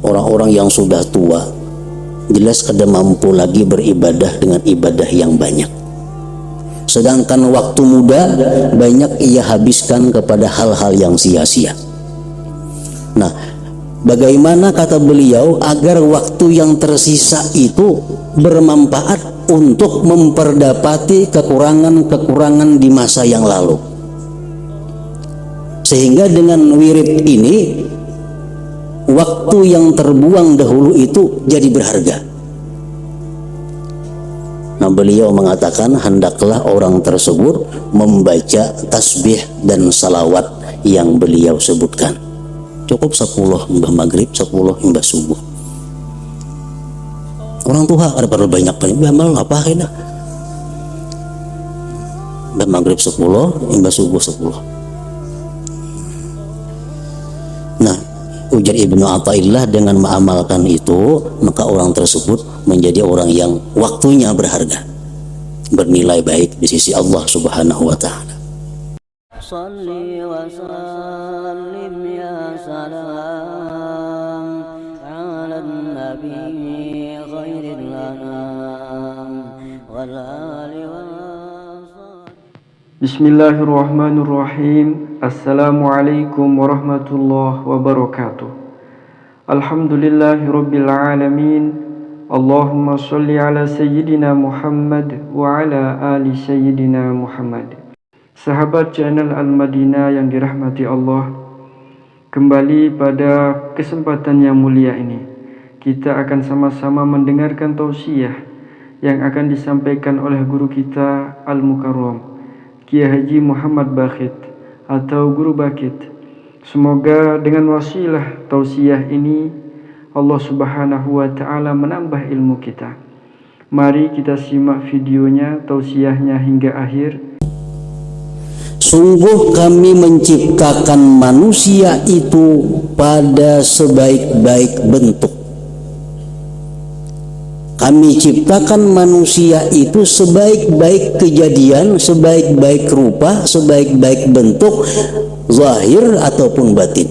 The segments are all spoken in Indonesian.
orang-orang yang sudah tua jelas kada mampu lagi beribadah dengan ibadah yang banyak. Sedangkan waktu muda banyak ia habiskan kepada hal-hal yang sia-sia. Nah, bagaimana kata beliau agar waktu yang tersisa itu bermanfaat untuk memperdapati kekurangan-kekurangan di masa yang lalu. Sehingga dengan wirid ini waktu yang terbuang dahulu itu jadi berharga. Nah, beliau mengatakan hendaklah orang tersebut membaca tasbih dan salawat yang beliau sebutkan. Cukup 10 imbah maghrib, 10 imbah subuh. Orang tua ada perlu banyak amal apa dah. Imbah maghrib 10, imbah subuh 10. Nah, ujar Ibnu Athaillah, dengan mengamalkan itu maka orang tersebut menjadi orang yang waktunya berharga, bernilai baik di sisi Allah Subhanahu wa taala. Shalli wa sallim ya salam ala nabi khairil anam wal ali wa Bismillahirrahmanirrahim. Assalamualaikum warahmatullahi wabarakatuh. Alhamdulillahirabbil alamin. Allahumma shalli ala sayyidina Muhammad wa ala ali sayyidina Muhammad. Sahabat channel Al-Madinah yang dirahmati Allah, kembali pada kesempatan yang mulia ini kita akan sama-sama mendengarkan tausiah yang akan disampaikan oleh guru kita Al-Mukarram Kiai Haji Muhammad Bakhit atau Guru Bakit. Semoga dengan wasilah tausiah ini Allah Subhanahu wa taala menambah ilmu kita. Mari kita simak videonya, tausiahnya hingga akhir. Sungguh kami menciptakan manusia itu pada sebaik-baik bentuk. Kami ciptakan manusia itu sebaik-baik kejadian, sebaik-baik rupa, sebaik-baik bentuk, zahir ataupun batin.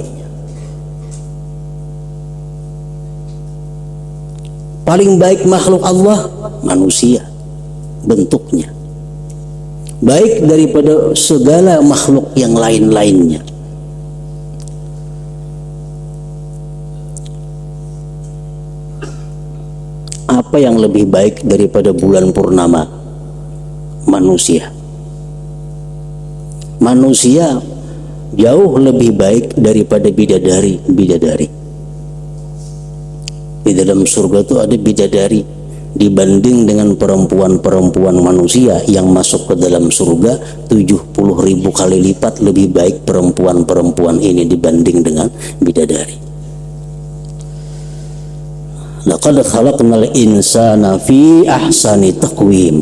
Paling baik makhluk Allah manusia bentuknya, baik daripada segala makhluk yang lain-lainnya. Apa yang lebih baik daripada bulan purnama? Manusia. Manusia jauh lebih baik daripada bidadari. Di dalam surga itu ada bidadari dibanding dengan perempuan-perempuan manusia yang masuk ke dalam surga 70.000 kali lipat lebih baik perempuan-perempuan ini dibanding dengan bidadari. Laqad khalaqnal insana fi ahsani taqwim.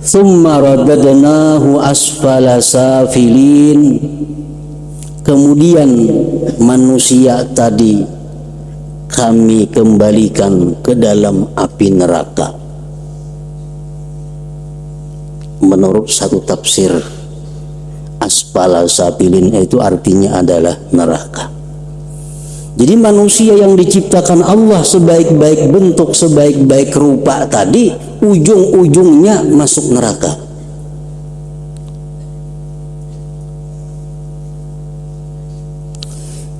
Thumma radadnahu asfala safilin. Kemudian manusia tadi kami kembalikan ke dalam api neraka. Menurut satu tafsir, asfala safilin itu artinya adalah neraka. Jadi manusia yang diciptakan Allah sebaik-baik bentuk, sebaik-baik rupa tadi, ujung-ujungnya masuk neraka.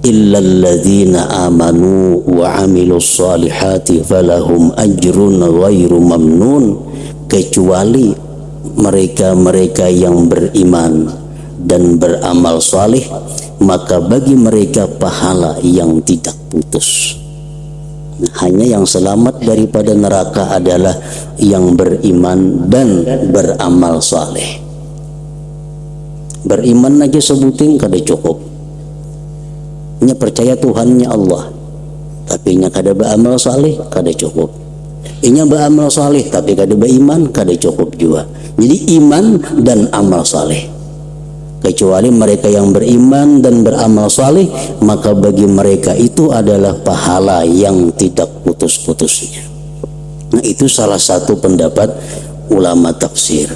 Illalladzina amanu wa amilus salihati falahum ajrun ghairu mamnun. Kecuali mereka-mereka yang beriman dan beramal saleh, maka bagi mereka pahala yang tidak putus. Hanya yang selamat daripada neraka adalah yang beriman dan beramal saleh. Beriman aja sebuting kada cukup. Nya percaya Tuhannya Allah, tapi nya kada beramal saleh kada cukup. Inya beramal saleh tapi kada beriman kada cukup juga. Jadi iman dan amal saleh. Kecuali mereka yang beriman dan beramal saleh, maka bagi mereka itu adalah pahala yang tidak putus-putusnya. Nah, itu salah satu pendapat ulama tafsir.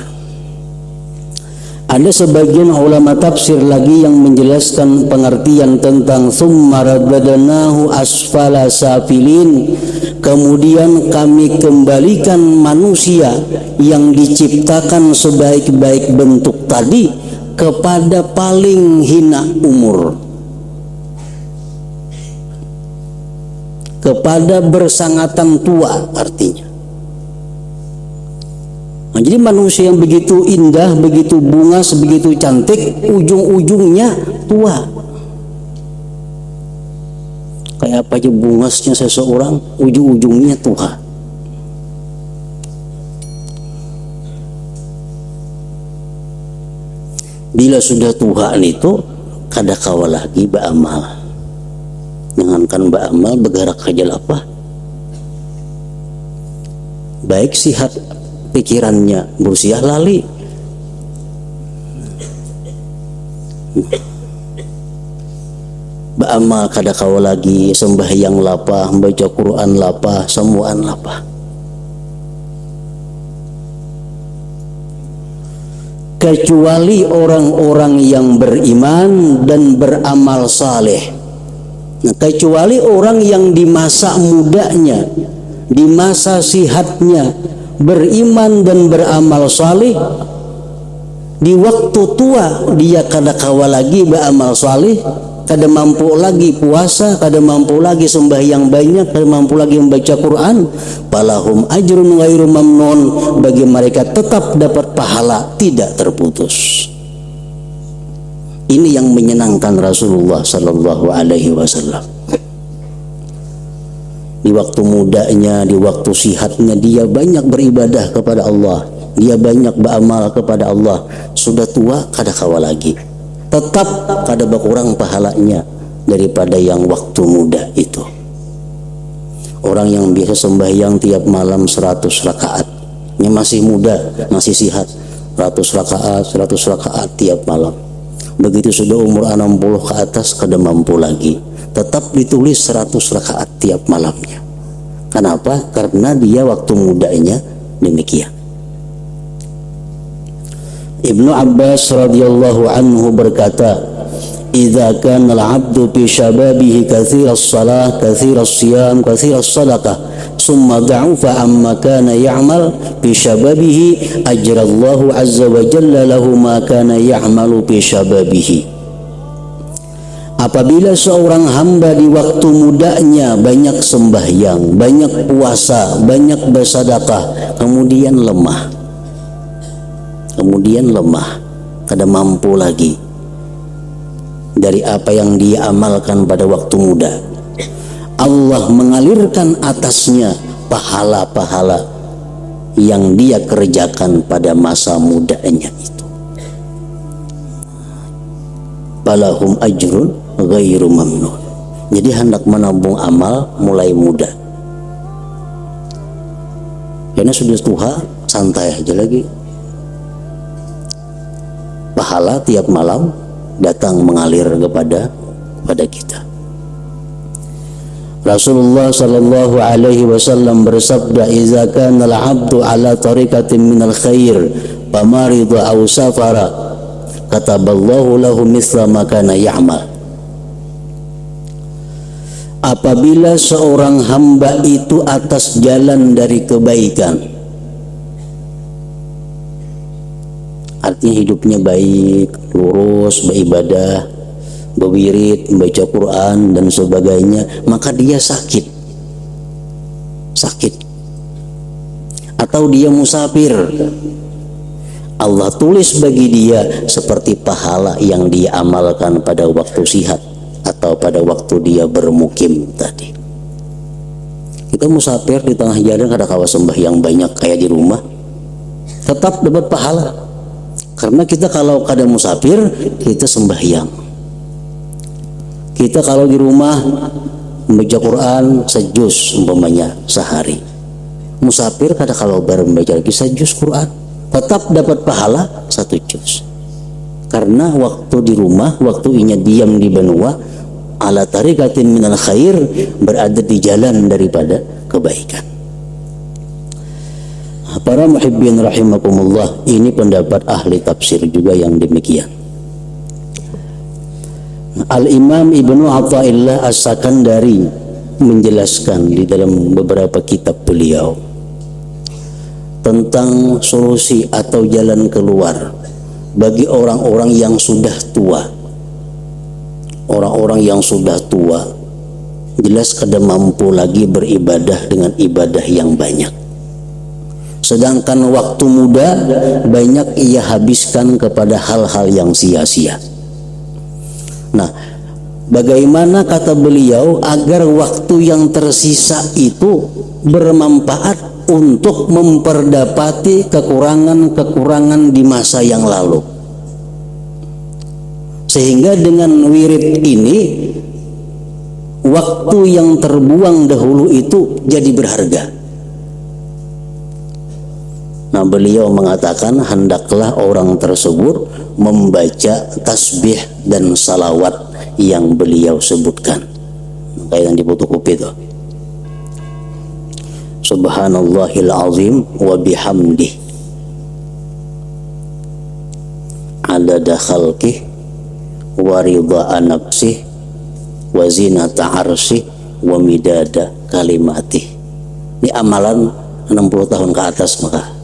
Ada sebagian ulama tafsir lagi yang menjelaskan pengertian tentang summa radadnahu asfala safilin, kemudian kami kembalikan manusia yang diciptakan sebaik-baik bentuk tadi kepada paling hina umur, kepada bersangatan tua artinya. Nah, jadi manusia yang begitu indah, begitu bunga, begitu cantik, ujung-ujungnya tua. Kayak apa aja bungasnya seseorang, ujung-ujungnya tua. Bila sudah tua itu, kada kawa lagi ba'amal. Jangankan ba'amal, bergerak aja lapah. Baik sihat pikirannya, berusia lali. Ba'amal kada kawa lagi, sembahyang lapah, baca Quran lapah, semuaan lapah. Kecuali orang-orang yang beriman dan beramal saleh. Nah, kecuali orang yang di masa mudanya, di masa sihatnya beriman dan beramal saleh, di waktu tua dia kada kawa lagi beramal saleh, kada mampu lagi puasa, kada mampu lagi sembahyang banyak, kada mampu lagi membaca Quran, falahum ajrun ghairu mamnun, bagi mereka tetap dapat pahala tidak terputus. Ini yang menyenangkan Rasulullah sallallahu alaihi wasallam. Di waktu mudanya, di waktu sihatnya dia banyak beribadah kepada Allah, dia banyak beramal kepada Allah. Sudah tua kada kawa lagi, tetap kada berkurang pahalanya daripada yang waktu muda itu. Orang yang biasa sembahyang tiap malam 100 rakaat, ini masih muda, masih sihat, 100 rakaat tiap malam. Begitu sudah umur 60 ke atas kada mampu lagi, tetap ditulis 100 rakaat tiap malamnya. Kenapa? Karena dia waktu mudanya demikian. Ibnu Abbas radhiyallahu anhu berkata, "Idza kana al-'abdu fi shababihi katsira as-salah, katsira as-siyam, katsira as-sadaqah, summa da'ufa amma kana ya'mal fi shababihi, ajrallahu 'azza wa jalla lahu ma kana ya'malu fi shababihi." Apabila seorang hamba di waktu mudanya banyak sembahyang, banyak puasa, banyak bersedekah, kemudian lemah, kada mampu lagi dari apa yang dia amalkan pada waktu muda, Allah mengalirkan atasnya pahala-pahala yang dia kerjakan pada masa mudanya itu. Balahum ajrun ghairu mamnun. Jadi hendak menabung amal mulai muda. Karena sudah tua, santai aja lagi. Pahala tiap malam datang mengalir kepada kita. Rasulullah sallallahu alaihi wasallam bersabda, "Idza kana al-'abdu 'ala tariqatin minal khair, famarida aw safara, kataballahu lahu mithla ma kana ya'mal." Apabila seorang hamba itu atas jalan dari kebaikan, artinya hidupnya baik, lurus, beribadah, berwirid, membaca Quran dan sebagainya, maka dia sakit atau dia musafir, Allah tulis bagi dia seperti pahala yang dia amalkan pada waktu sihat atau pada waktu dia bermukim tadi. Kita musafir di tengah jalan kada kawa sembahyang banyak kayak di rumah, tetap dapat pahala. Karena kita kalau kada musafir, kita sembahyang. Kita kalau di rumah membaca Quran sejuz umpamanya sehari. Musafir kada kalau bareng membaca lagi sejuz Quran, tetap dapat pahala 1 juz. Karena waktu di rumah, waktunya diam di benua, ala tariqatin minal khair, berada di jalan daripada kebaikan. Para muhibbin rahimakumullah, ini pendapat ahli tafsir juga yang demikian. Al-Imam Ibnu Athaillah As-Sakandari menjelaskan di dalam beberapa kitab beliau tentang solusi atau jalan keluar bagi orang-orang yang sudah tua. Orang-orang yang sudah tua jelas kada mampu lagi beribadah dengan ibadah yang banyak. Sedangkan waktu muda banyak ia habiskan kepada hal-hal yang sia-sia. Nah, bagaimana kata beliau agar waktu yang tersisa itu bermanfaat untuk memperdapati kekurangan-kekurangan di masa yang lalu, sehingga dengan wirid ini waktu yang terbuang dahulu itu jadi berharga. Nah, beliau mengatakan hendaklah orang tersebut membaca tasbih dan salawat yang beliau sebutkan, kayak yang di fotokopi itu. Subhanallahil azim wa bihamdih adada khalqih wa ridha nafsih wa zinata arsyih wa midada kalimatih. Ini amalan 60 tahun ke atas maka.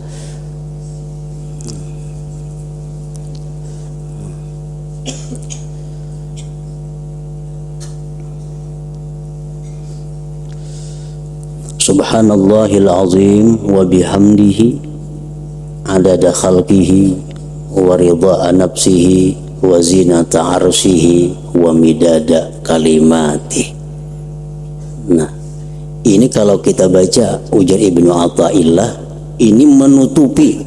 Subhanallahil azim wa bihamdihi adada khalqihi wa ridha nafsihi wa zinata arsyihi wa midada kalimati. Nah, ini kalau kita baca ujar Ibnu Athaillah, ini menutupi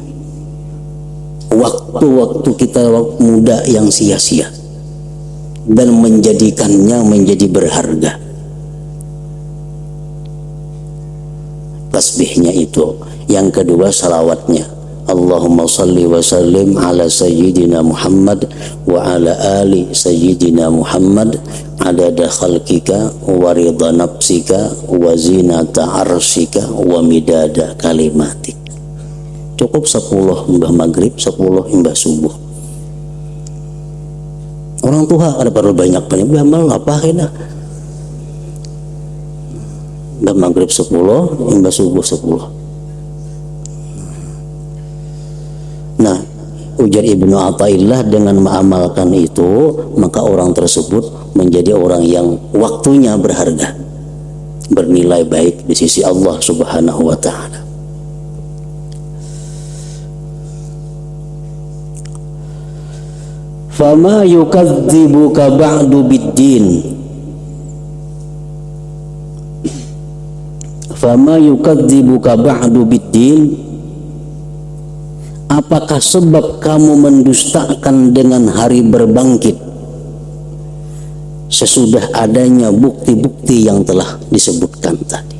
waktu-waktu kita muda yang sia-sia dan menjadikannya menjadi berharga. Tasbihnya itu. Yang kedua salawatnya, Allahumma salli wa sallim ala sayyidina Muhammad wa ala ali sayyidina Muhammad adada khalqika wa ridha nafsika wa zinata arsyika wa midada kalimatik. Cukup 10 imbah maghrib, 10 imbah subuh. Orang tua ada perlu banyak amal apa kena? Imbah maghrib 10, imbah subuh 10. Nah, ujar Ibnu Athaillah, dengan mengamalkan itu maka orang tersebut menjadi orang yang waktunya berharga, bernilai baik di sisi Allah Subhanahu wa taala. Fama yukadzibuka ba'du bid-din, fama yukadzibuka ba'du bid-din, apakah sebab kamu mendustakan dengan hari berbangkit sesudah adanya bukti-bukti yang telah disebutkan tadi.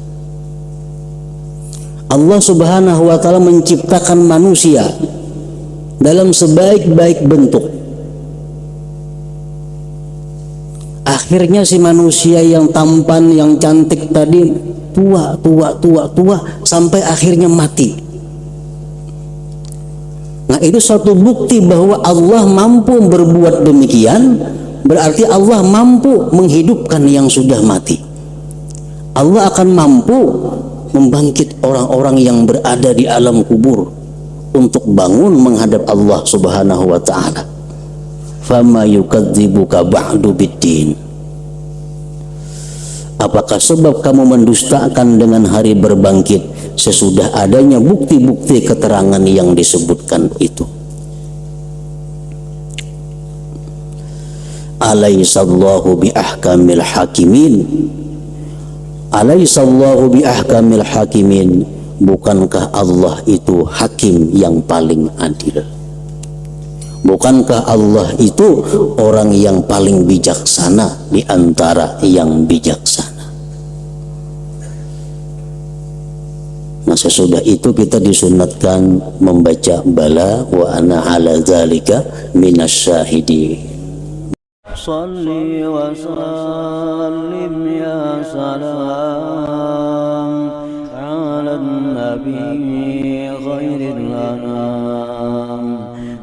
Allah Subhanahu wa taala menciptakan manusia dalam sebaik-baik bentuk. Akhirnya si manusia yang tampan, yang cantik tadi tua sampai akhirnya mati. Nah, itu suatu bukti bahwa Allah mampu berbuat demikian, berarti Allah mampu menghidupkan yang sudah mati. Allah akan mampu membangkit orang-orang yang berada di alam kubur untuk bangun menghadap Allah Subhanahu wa taala. Fama yukadzibuka ba'du bid-din, apakah sebab kamu mendustakan dengan hari berbangkit sesudah adanya bukti-bukti keterangan yang disebutkan itu. Alaihissallahu biahkamil hakimin, alaihissallahu biahkamil hakimin, bukankah Allah itu hakim yang paling adil? Bukankah Allah itu orang yang paling bijaksana di antara yang bijaksana? Nah, sesudah itu kita disunatkan membaca bala wa ana ala dzalika minasyahidin. Shalli wa sallim ya salam ala nabi خير الأنام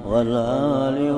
والآل